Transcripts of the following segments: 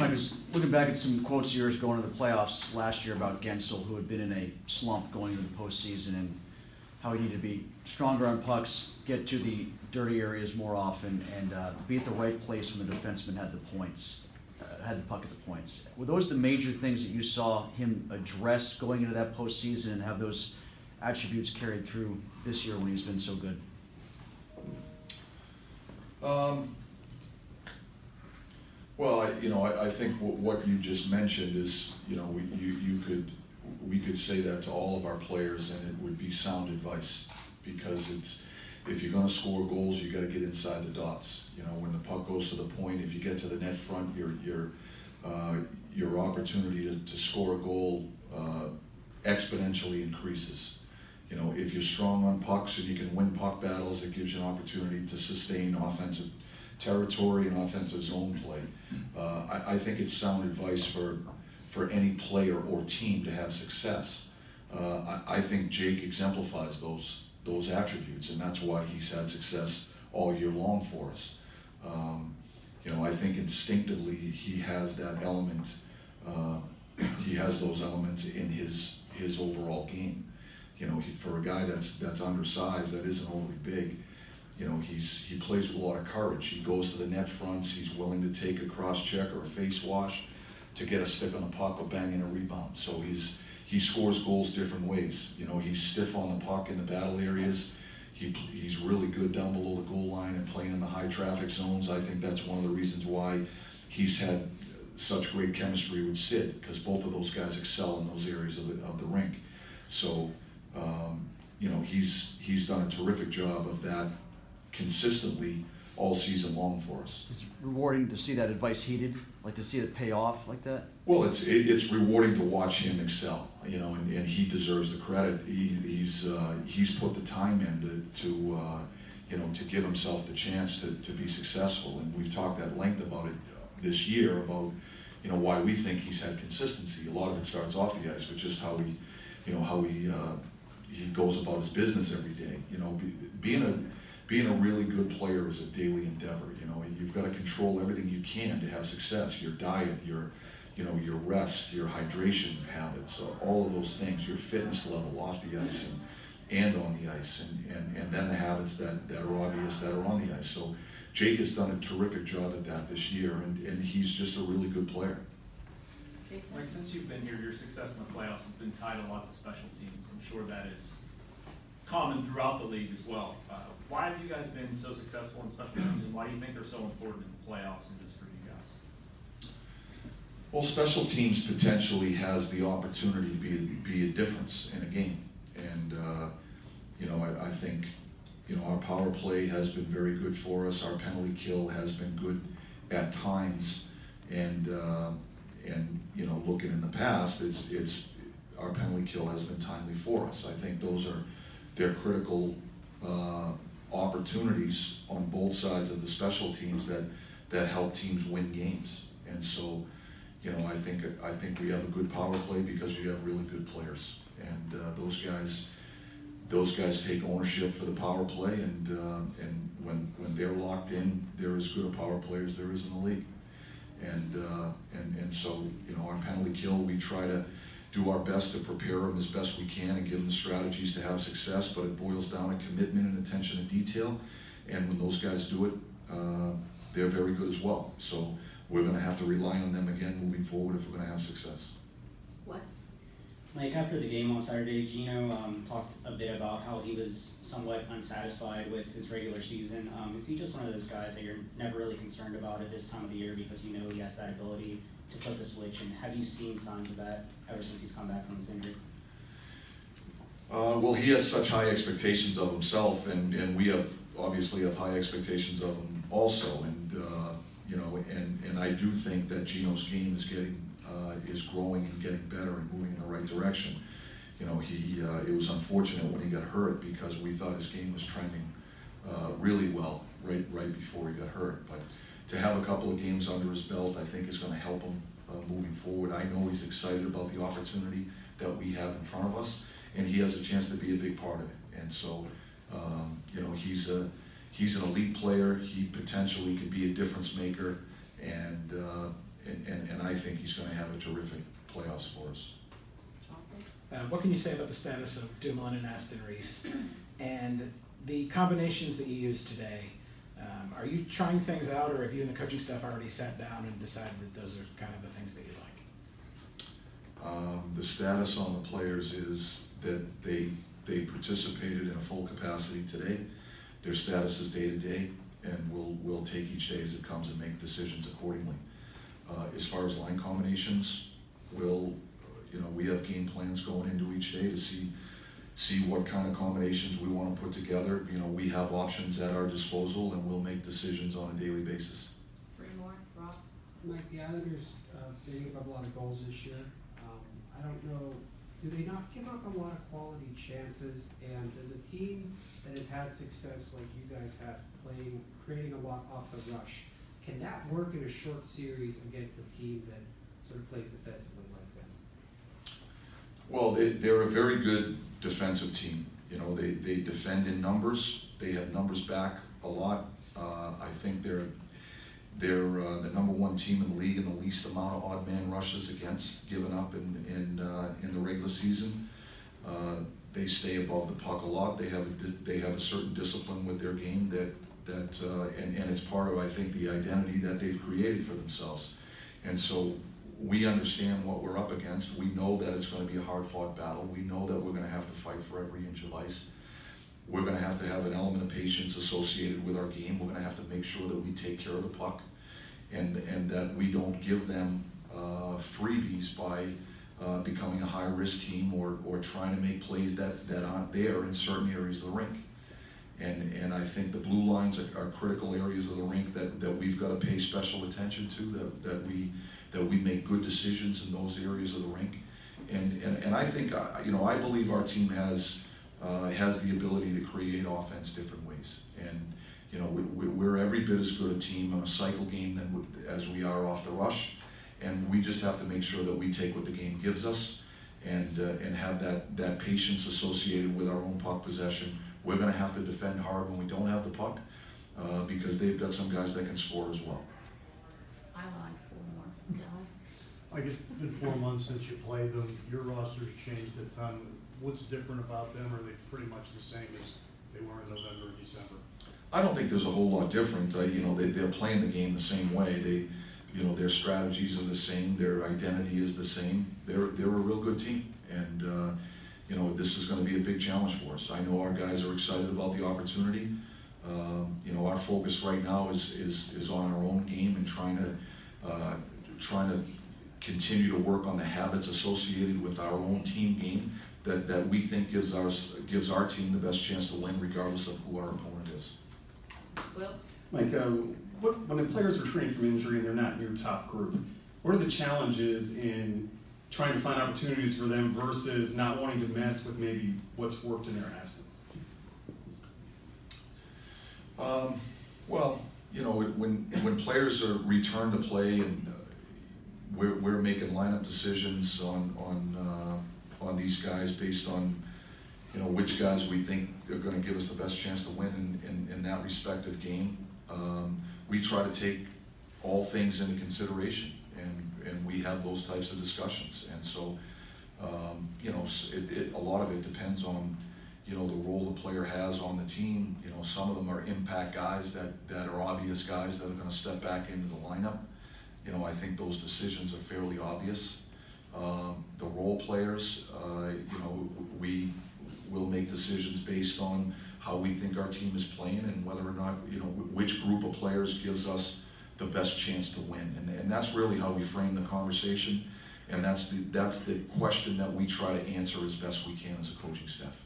I was looking back at some quotes of yours going to the playoffs last year about Guenztel, who had been in a slump going into the postseason, and how he needed to be stronger on pucks, get to the dirty areas more often, and be at the right place when the defenseman had the points, had the puck at the points. Were those the major things that you saw him address going into that postseason, and have those attributes carried through this year when he's been so good? Well, I think what you just mentioned is, we could say that to all of our players, and it would be sound advice, because if you're going to score goals, you got to get inside the dots. When the puck goes to the point, if you get to the net front, your opportunity to score a goal exponentially increases. If you're strong on pucks and you can win puck battles, it gives you an opportunity to sustain offensive territory and offensive zone play. I think it's sound advice for any player or team to have success. I think Jake exemplifies those attributes, and that's why he's had success all year long for us. I think instinctively he has that element. He has those elements in his overall game. For a guy that's undersized, that isn't overly big, he plays with a lot of courage. He goes to the net fronts. He's willing to take a cross check or a face wash to get a stick on the puck or bang in a rebound. So he scores goals different ways. He's stiff on the puck in the battle areas. He's really good down below the goal line and playing in the high traffic zones. I think that's one of the reasons why he's had such great chemistry with Sid, because both of those guys excel in those areas of the rink. So he's done a terrific job of that consistently all season long for us. It's rewarding to see that advice heeded, like to see it pay off like that. Well, it's rewarding to watch him excel, and he deserves the credit. He's put the time in to give himself the chance to be successful, and we've talked at length about it this year about why we think he's had consistency. A lot of it starts off the ice with just how he goes about his business every day. Being a really good player is a daily endeavor. You've got to control everything you can to have success. Your diet, your rest, your hydration habits, all of those things, your fitness level off the ice and on the ice, and then the habits that are obvious that are on the ice. So Jake has done a terrific job at that this year, and he's just a really good player. Mike, since you've been here, your success in the playoffs has been tied a lot to special teams. I'm sure that is common throughout the league as well. Why have you guys been so successful in special teams, and why do you think they're so important in the playoffs and just for you guys? Well, special teams potentially has the opportunity to be a difference in a game, and I think our power play has been very good for us. Our penalty kill has been good at times, and looking in the past, it's our penalty kill has been timely for us. I think they're critical opportunities on both sides of the special teams that help teams win games. And so, I think we have a good power play because we have really good players, and those guys take ownership for the power play, and when they're locked in, they're as good a power player as there is in the league. And so, our penalty kill, we try to do our best to prepare them as best we can and give them the strategies to have success, but it boils down to commitment and attention to detail. And when those guys do it, they're very good as well. So we're going to have to rely on them again moving forward if we're going to have success. Wes? Mike, after the game on Saturday, Gino talked a bit about how he was somewhat unsatisfied with his regular season. Is he just one of those guys that you're never really concerned about at this time of the year because he has that ability to flip the switch? And have you seen signs of that ever since he's come back from his injury? Well, he has such high expectations of himself, and we obviously have high expectations of him also. And and I do think that Gino's game is growing and getting better and moving in the right direction. It was unfortunate when he got hurt because we thought his game was trending really well right before he got hurt. But to have a couple of games under his belt, I think is going to help him moving forward. I know he's excited about the opportunity that we have in front of us, and he has a chance to be a big part of it. And so, he's an elite player. He potentially could be a difference maker, and and I think he's gonna have a terrific playoffs for us. What can you say about the status of Dumoulin and Aston Reese and the combinations that you used today? Are you trying things out, or have you and the coaching staff already sat down and decided that those are kind of the things that you like? The status on the players is that they participated in a full capacity today. Their status is day to day, and we'll take each day as it comes and make decisions accordingly. As far as line combinations, we have game plans going into each day to see what kind of combinations we want to put together. We have options at our disposal, and we'll make decisions on a daily basis. Three more, Rob? Mike, the Islanders, they gave up a lot of goals this year. I don't know, do they not give up a lot of quality chances? And does a team that has had success like you guys have, creating a lot off the rush, can that work in a short series against a team that sort of plays defensively like them? Well, they're a very good defensive team. They defend in numbers. They have numbers back a lot. I think they're the number one team in the league in the least amount of odd man rushes against, given up in the regular season. They stay above the puck a lot. They have a certain discipline with their game and it's part of, I think, the identity that they've created for themselves. And so we understand what we're up against. We know that it's going to be a hard-fought battle. We know that we're going to have to fight for every inch of ice. We're going to have an element of patience associated with our game. We're going to have to make sure that we take care of the puck and that we don't give them freebies by becoming a high-risk team or trying to make plays that aren't there in certain areas of the rink. And I think the blue lines are critical areas of the rink that we've got to pay special attention to, that we make good decisions in those areas of the rink. And I think, I believe our team has the ability to create offense different ways. And, we're every bit as good a team on a cycle game as we are off the rush. And we just have to make sure that we take what the game gives us and have that patience associated with our own puck possession. We're going to have to defend hard when we don't have the puck because they've got some guys that can score as well. I lied, four more. Guy? Like, it's been 4 months since you played them. Your roster's changed a ton. What's different about them? Are they pretty much the same as they were in November or December? I don't think there's a whole lot different. They're playing the game the same way. Their strategies are the same. Their identity is the same. They're a real good team, and this is going to be a big challenge for us. I know our guys are excited about the opportunity. Our focus right now is on our own game and trying to continue to work on the habits associated with our own team game that we think gives our team the best chance to win, regardless of who our opponent is. Will? Mike, when the players are returning from injury and they're not in your top group, what are the challenges in trying to find opportunities for them versus not wanting to mess with maybe what's worked in their absence? When players are returned to play and we're making lineup decisions on these guys based on which guys we think are going to give us the best chance to win in that respective game. We try to take all things into consideration, and we have those types of discussions. And so, a lot of it depends on, the role the player has on the team. Some of them are impact guys that are obvious guys that are going to step back into the lineup. I think those decisions are fairly obvious. The role players, we will make decisions based on how we think our team is playing and whether or not, which group of players gives us the best chance to win. And that's really how we frame the conversation, and that's the question that we try to answer as best we can as a coaching staff.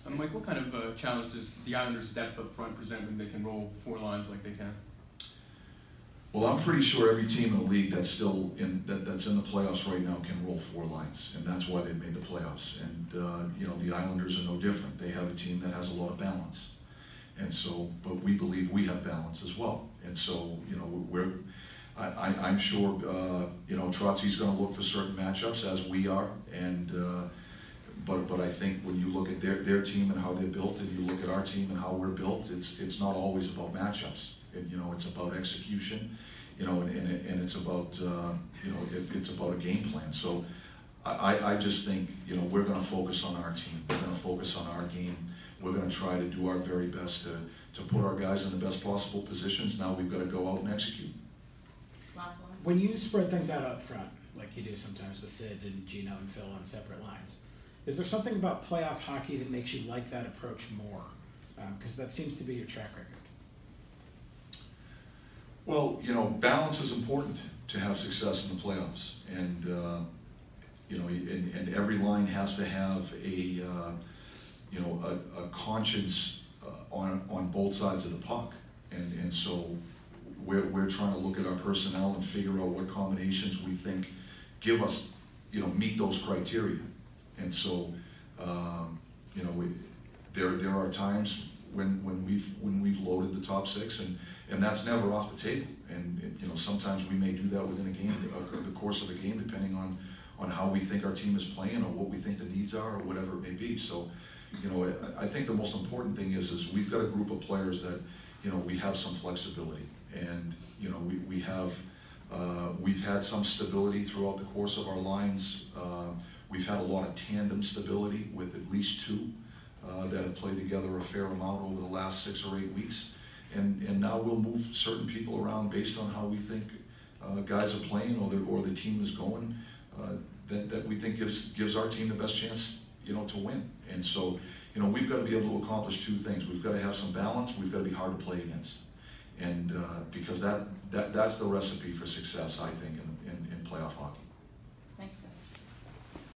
Mike, what kind of challenge does the Islanders' depth up front present when they can roll 4 lines like they can? Well, I'm pretty sure every team in the league that's still that's in the playoffs right now can roll 4 lines, and that's why they made the playoffs. And the Islanders are no different. They have a team that has a lot of balance, and so, but we believe we have balance as well. And so, I'm sure Trotsy's going to look for certain matchups as we are, and but I think when you look at their team and how they're built, and you look at our team and how we're built, it's not always about matchups. It's about execution. you know, and it's about, you know, it's about a game plan. So I just think, you know, we're gonna focus on our team, we're gonna focus on our game, we're gonna try to do our very best to put our guys in the best possible positions. Now we've gotta go out and execute. Last one. When you spread things out up front, like you do sometimes with Sid and Gino and Phil on separate lines, is there something about playoff hockey that makes you like that approach more? Because that seems to be your track record. Well, you know, balance is important to have success in the playoffs, and you know, and every line has to have a you know, a conscience on both sides of the puck, and so we're trying to look at our personnel and figure out what combinations we think give us, you know, meet those criteria, and so you know, there are times when we've loaded the top six, and that's never off the table. And you know, sometimes we may do that within a game, the course of a game, depending on how we think our team is playing or what we think the needs are or whatever it may be. So, you know, I think the most important thing is we've got a group of players that, you know, we have some flexibility, and you know, we've had some stability throughout the course of our lines. We've had a lot of tandem stability with at least two that have played together a fair amount over the last 6 or 8 weeks. And now we'll move certain people around based on how we think guys are playing or the team is going, that we think gives our team the best chance, you know, to win. And so, you know, we've got to be able to accomplish two things. We've got to have some balance, we've got to be hard to play against. And because that's the recipe for success, I think, in playoff hockey.